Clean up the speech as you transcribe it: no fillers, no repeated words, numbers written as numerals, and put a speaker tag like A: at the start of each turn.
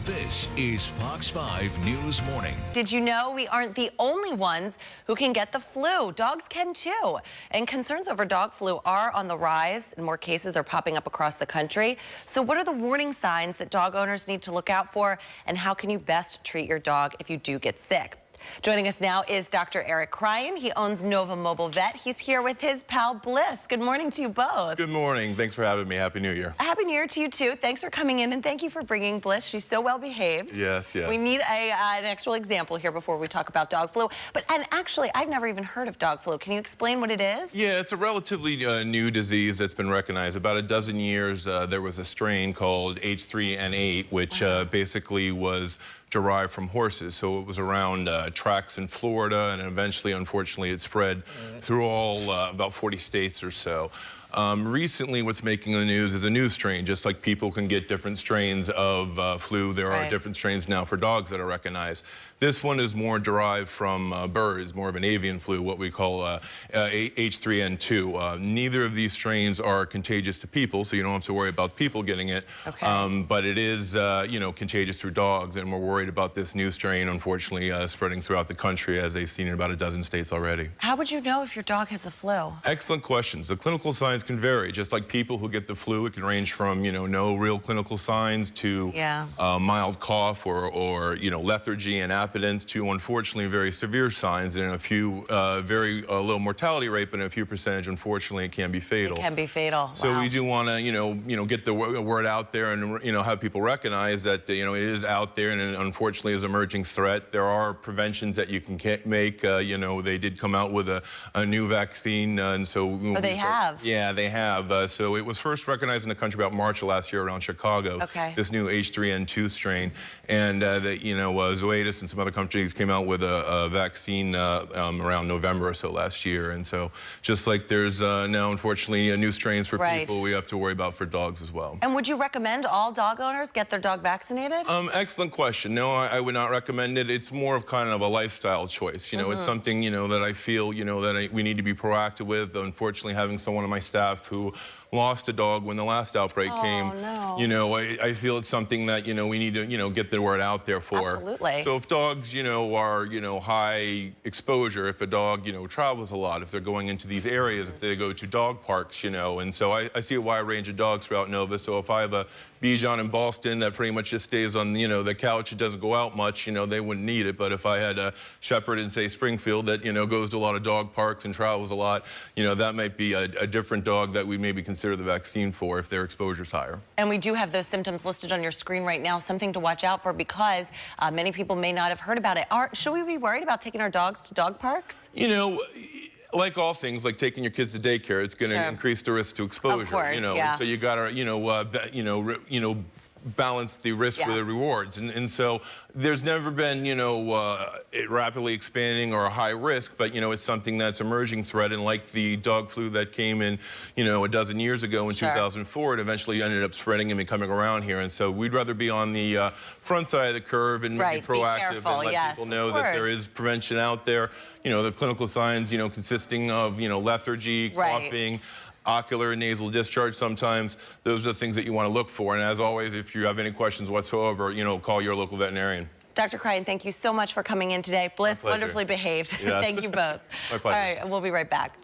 A: This is Fox 5 News Morning.
B: Did you know we aren't the only ones who can get the flu? Dogs can too. And concerns over dog flu are on the rise, and more cases are popping up across the country. So what are the warning signs that dog owners need to look out for, and how can you best treat your dog if you do get sick? Joining us now is Dr. Eric Cryan. He owns NoVa Mobile Vet. He's here with his pal Bliss. Good morning to you both.
C: Good morning. Thanks for having me. Happy New Year.
B: Happy New Year to you too. Thanks for coming in, and thank you for bringing Bliss. She's so well behaved.
C: Yes, yes.
B: We need an actual example here before we talk about dog flu. And actually, I've never even heard of dog flu. Can you explain what it is?
C: Yeah, it's a relatively new disease that's been recognized. About a dozen years, there was a strain called H3N8, which basically was derived from horses. So it was around tracks in Florida, and eventually, unfortunately, it spread through all about 40 states or so. Recently, what's making the news is a new strain. Just like people can get different strains of flu, there are different strains now for dogs that are recognized. This one is more derived from birds, more of an avian flu, what we call H3N2. Neither of these strains are contagious to people, so you don't have to worry about people getting it. But it is, contagious through dogs, and we're worried about this new strain, unfortunately, spreading throughout the country, as they've seen in about a dozen states already.
B: How would you know if your dog has the flu?
C: Excellent questions. The clinical signs can vary. Just like people who get the flu, it can range from, no real clinical signs to mild cough or lethargy and appetence to, unfortunately, very severe signs, and a few very low mortality rate, but in a few percentage, unfortunately, it can be fatal.
B: It can be fatal.
C: So we do want to, get the word out there and, have people recognize that, it is out there and unfortunately is an emerging threat. There are preventions that you can make. They did come out with a new vaccine, and so...
B: Oh, they have?
C: Yeah, they have. So it was first recognized in the country about March of last year around Chicago, this new H3N2 strain. And, Zoetis and some other countries came out with a vaccine around November or so last year. And so just like there's now, unfortunately, new strains for people, we have to worry about for dogs as well.
B: And would you recommend all dog owners get their dog vaccinated?
C: Excellent question. No, I would not recommend it. It's more of kind of a lifestyle choice. It's something, that I feel, that we need to be proactive with. Unfortunately, having someone on my staff who lost a dog when the last outbreak came, I feel it's something that, we need to, get the word out there for.
B: Absolutely.
C: So if dogs, are, high exposure, if a dog, travels a lot, if they're going into these areas, if they go to dog parks, and so I see a wide range of dogs throughout NoVa. So if I have a Bichon in Boston that pretty much just stays on, the couch, it doesn't go out much, they wouldn't need it. But if I had a Shepherd in, say, Springfield that, goes to a lot of dog parks and travels a lot, that might be a different dog that we maybe consider the vaccine for if their exposure's higher. And
B: we do have those symptoms listed on your screen right now, something to watch out for, because many people may not have heard about it. Should we be worried about taking our dogs to dog parks?
C: Like all things, like taking your kids to daycare, it's going to increase the risk to exposure.
B: Of course,
C: So you got to, balance the risk with the rewards. And so there's never been, it rapidly expanding or a high risk, but, it's something that's emerging threat. And like the dog flu that came in, a dozen years ago in 2004, it eventually ended up spreading and becoming around here. And so we'd rather be on the front side of the curve and be proactive and let people know that there is prevention out there. The clinical signs, consisting of, lethargy, coughing, ocular and nasal discharge sometimes. Those are the things that you want to look for. And as always, if you have any questions whatsoever, call your local veterinarian.
B: Dr. Cryan, thank you so much for coming in today. Bliss, wonderfully behaved. Thank you both.
C: My pleasure.
B: All right, we'll be right back.